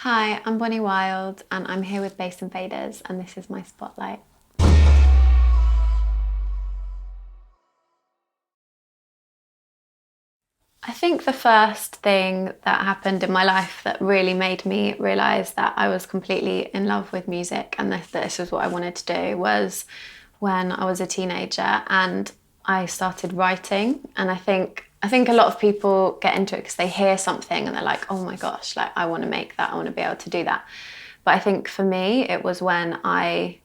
Hi, I'm Bonnie Wylde and I'm here with Invaders and this is my spotlight. I think the first thing that happened in my life that really made me realise that I was completely in love with music and this was what I wanted to do was when I was a teenager and I started writing. And I think a lot of people get into it because they hear something and they're like, oh my gosh, like I want to make that, I want to be able to do that. But I think for me, it was when I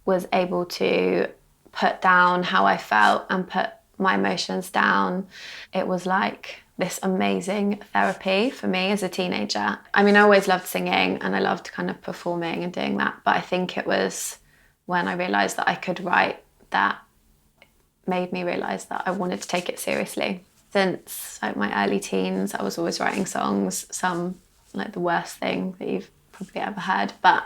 was able to put down how I felt and put my emotions down. It was like this amazing therapy for me as a teenager. I mean, I always loved singing and I loved kind of performing and doing that, but I think it was when I realised that I could write that made me realise that I wanted to take it seriously. Since like my early teens, I was always writing songs, some like the worst thing that you've probably ever heard, but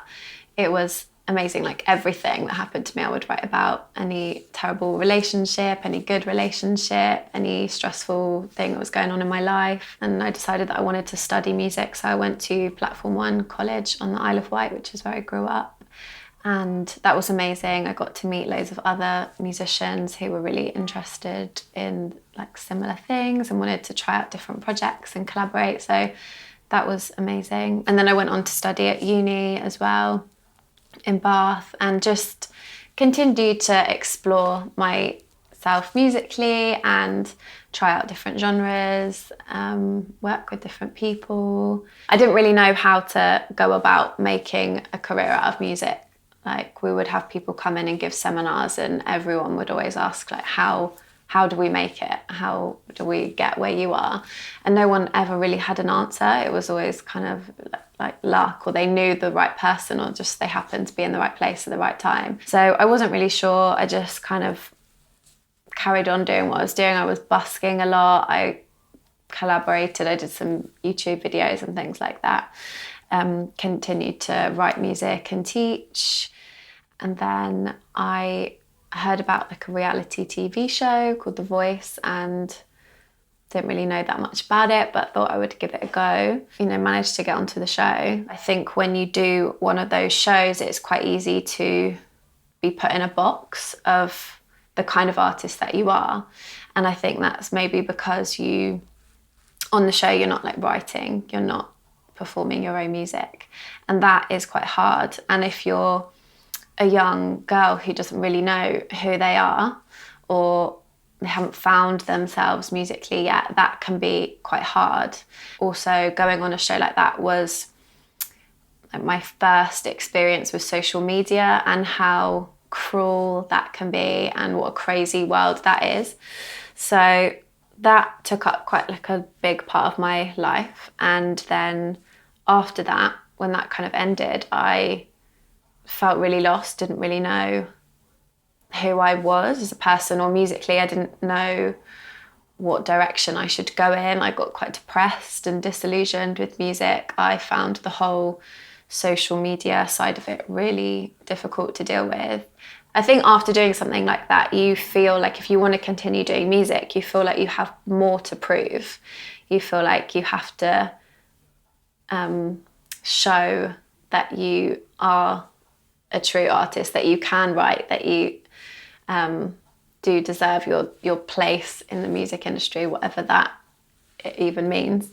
it was amazing. Like everything that happened to me, I would write about. Any terrible relationship, any good relationship, any stressful thing that was going on in my life. And I decided that I wanted to study music. So I went to Platform One College on the Isle of Wight, which is where I grew up. And that was amazing. I got to meet loads of other musicians who were really interested in like similar things and wanted to try out different projects and collaborate. So that was amazing. And then I went on to study at uni as well in Bath and just continued to explore myself musically and try out different genres, work with different people. I didn't really know how to go about making a career out of music. Like we would have people come in and give seminars and everyone would always ask like, how do we make it? How do we get where you are? And no one ever really had an answer. It was always kind of like luck, or they knew the right person, or just they happened to be in the right place at the right time. So I wasn't really sure. I just kind of carried on doing what I was doing. I was busking a lot. I collaborated. I did some YouTube videos and things like that. Continued to write music and teach. And then I heard about like a reality TV show called The Voice and didn't really know that much about it, but thought I would give it a go. Managed to get onto the show. I think when you do one of those shows, it's quite easy to be put in a box of the kind of artist that you are. And I think that's maybe because on the show, you're not like writing, you're not performing your own music. And that is quite hard. And if you're a young girl who doesn't really know who they are, or they haven't found themselves musically yet, that can be quite hard. Also, going on a show like that was like my first experience with social media and how cruel that can be and what a crazy world that is. So that took up quite like a big part of my life. And then after that, when that kind of ended, I felt really lost, didn't really know who I was as a person or musically. I didn't know what direction I should go in. I got quite depressed and disillusioned with music. I found the whole social media side of it really difficult to deal with. I think after doing something like that, you feel like if you want to continue doing music, you feel like you have more to prove. You feel like you have to show that you are a true artist, that you can write, that you do deserve your place in the music industry, whatever that even means.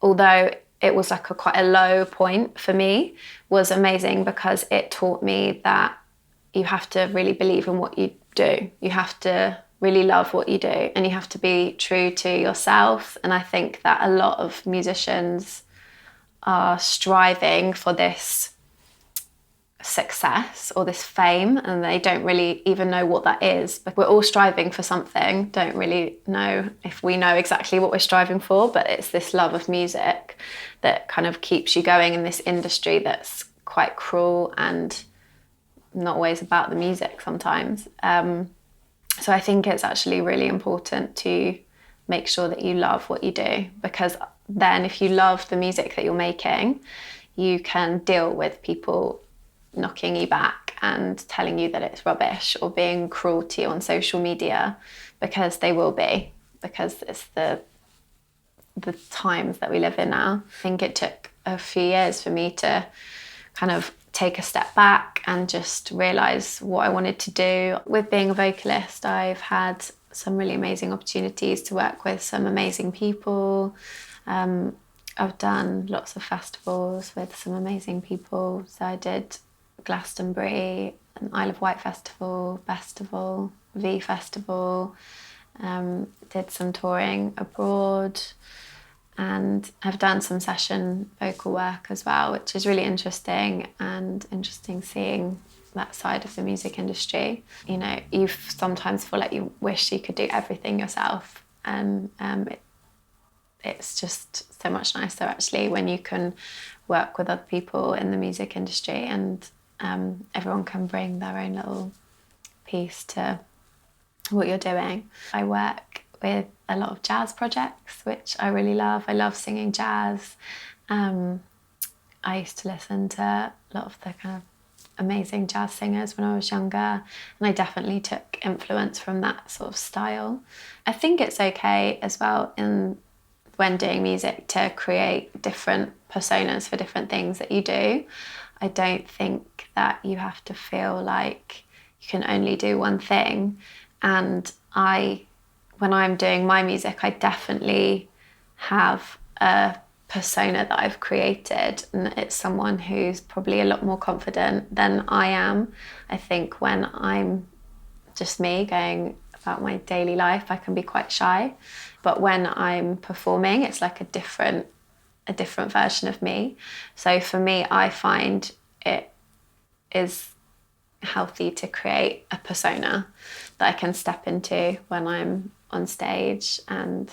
Although it was like quite a low point for me, was amazing because it taught me that you have to really believe in what you do. You have to really love what you do and you have to be true to yourself. And I think that a lot of musicians are striving for this success or this fame and they don't really even know what that is. But we're all striving for something, don't really know if we know exactly what we're striving for, but it's this love of music that kind of keeps you going in this industry that's quite cruel and not always about the music sometimes. So I think it's actually really important to make sure that you love what you do, because then if you love the music that you're making, you can deal with people knocking you back and telling you that it's rubbish or being cruel to you on social media, because they will be, because it's the times that we live in now. I think it took a few years for me to kind of take a step back and just realise what I wanted to do. With being a vocalist, I've had some really amazing opportunities to work with some amazing people. I've done lots of festivals with some amazing people. So I did Glastonbury, an Isle of Wight festival, V Festival, did some touring abroad, and have done some session vocal work as well, which is really interesting, and interesting seeing that side of the music industry. You know, you sometimes feel like you wish you could do everything yourself, and it's just so much nicer actually when you can work with other people in the music industry, and everyone can bring their own little piece to what you're doing. I work with a lot of jazz projects, which I really love. I love singing jazz. I used to listen to a lot of the kind of amazing jazz singers when I was younger, and I definitely took influence from that sort of style. I think it's okay as well when doing music to create different personas for different things that you do. I don't think that you have to feel like you can only do one thing. And when I'm doing my music, I definitely have a persona that I've created, and it's someone who's probably a lot more confident than I am. I think when I'm just me going about my daily life, I can be quite shy, but when I'm performing, it's like a different version of me. So for me, I find it is healthy to create a persona that I can step into when I'm on stage and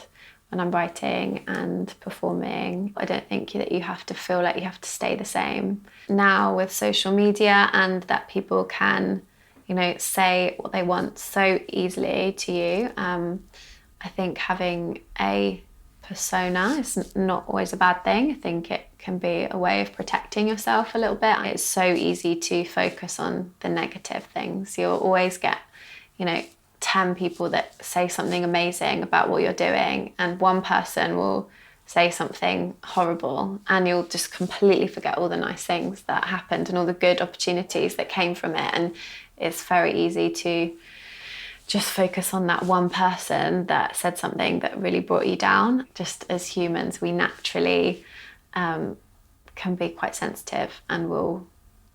when I'm writing and performing. I don't think that you have to feel like you have to stay the same. Now with social media, and that people can, you know, say what they want so easily to you, I think having a persona is not always a bad thing. I think it can be a way of protecting yourself a little bit. It's so easy to focus on the negative things. You'll always get, you know, 10 people that say something amazing about what you're doing, and one person will say something horrible, and you'll just completely forget all the nice things that happened and all the good opportunities that came from it. And it's very easy to just focus on that one person that said something that really brought you down. Just as humans, we naturally can be quite sensitive and will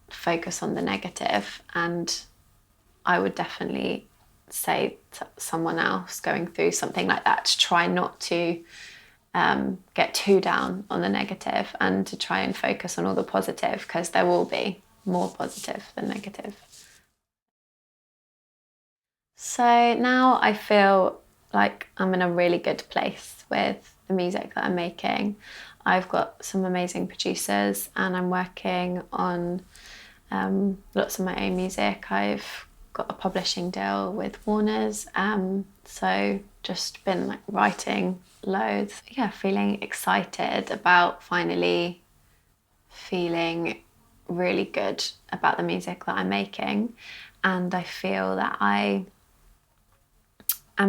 focus on the negative. And I would definitely say to someone else going through something like that to try not to get too down on the negative, and to try and focus on all the positive, because there will be more positive than negative. So now I feel like I'm in a really good place with the music that I'm making. I've got some amazing producers, and I'm working on lots of my own music. I've got a publishing deal with Warner's, so just been like writing loads. Yeah, feeling excited about finally feeling really good about the music that I'm making, and I feel that I'm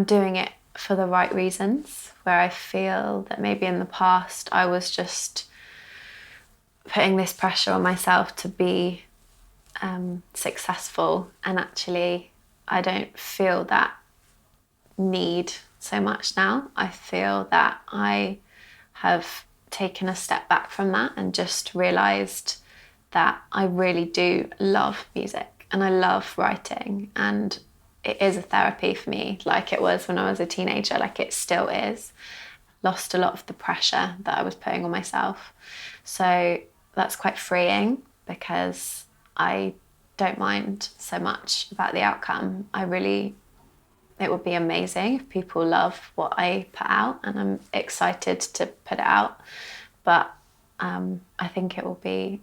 doing it for the right reasons, where I feel that maybe in the past I was just putting this pressure on myself to be successful, and actually I don't feel that need so much now. I feel that I have taken a step back from that and just realised that I really do love music, and I love writing, and it is a therapy for me, like it was when I was a teenager, like it still is. Lost a lot of the pressure that I was putting on myself. So that's quite freeing, because I don't mind so much about the outcome. It would be amazing if people love what I put out, and I'm excited to put it out. But I think it will be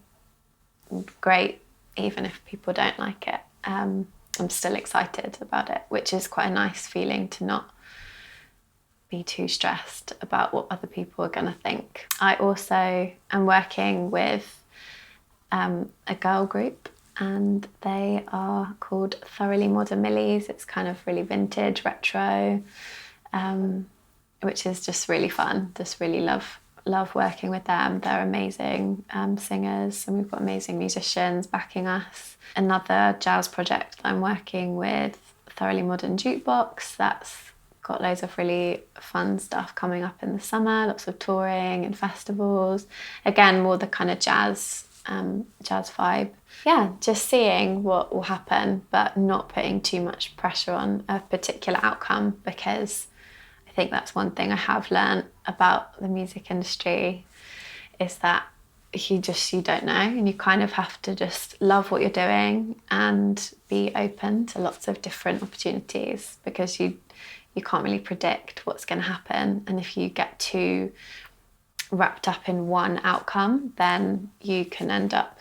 great even if people don't like it. I'm still excited about it, which is quite a nice feeling, to not be too stressed about what other people are going to think. I also am working with a girl group, and they are called Thoroughly Modern Millies. It's kind of really vintage, retro, which is just really fun. Just really love love working with them. They're amazing singers, and we've got amazing musicians backing us. Another jazz project I'm working with, Thoroughly Modern Jukebox, that's got loads of really fun stuff coming up in the summer, lots of touring and festivals. Again, more the kind of jazz vibe. Yeah, just seeing what will happen, but not putting too much pressure on a particular outcome, because I think that's one thing I have learned about the music industry, is that you don't know, and you kind of have to just love what you're doing and be open to lots of different opportunities, because you can't really predict what's going to happen. And if you get too wrapped up in one outcome, then you can end up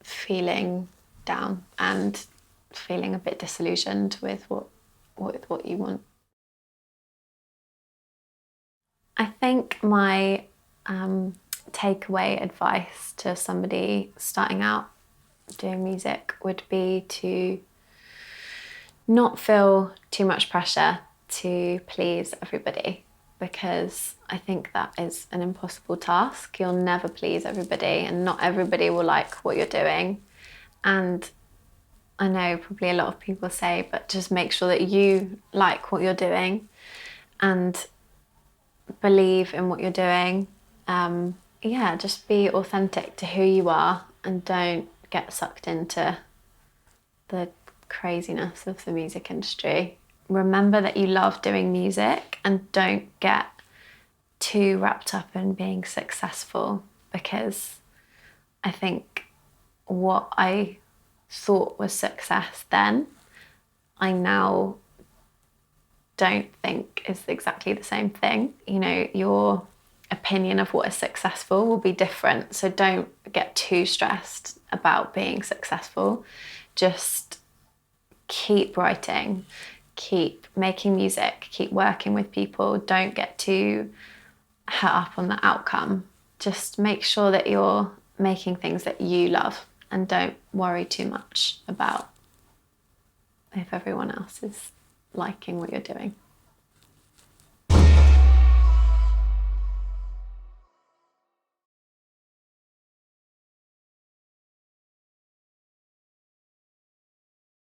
feeling down and feeling a bit disillusioned with what you want. I think my takeaway advice to somebody starting out doing music would be to not feel too much pressure to please everybody, because I think that is an impossible task. You'll never please everybody, and not everybody will like what you're doing. And I know probably a lot of people say, but just make sure that you like what you're doing and believe in what you're doing. Just be authentic to who you are, and don't get sucked into the craziness of the music industry. Remember that you love doing music, and don't get too wrapped up in being successful, because I think what I thought was success then, I now don't think is exactly the same thing. You know, your opinion of what is successful will be different, so don't get too stressed about being successful. Just keep writing, keep making music, keep working with people. Don't get too hung up on the outcome. Just make sure that you're making things that you love, and don't worry too much about if everyone else is liking what you're doing.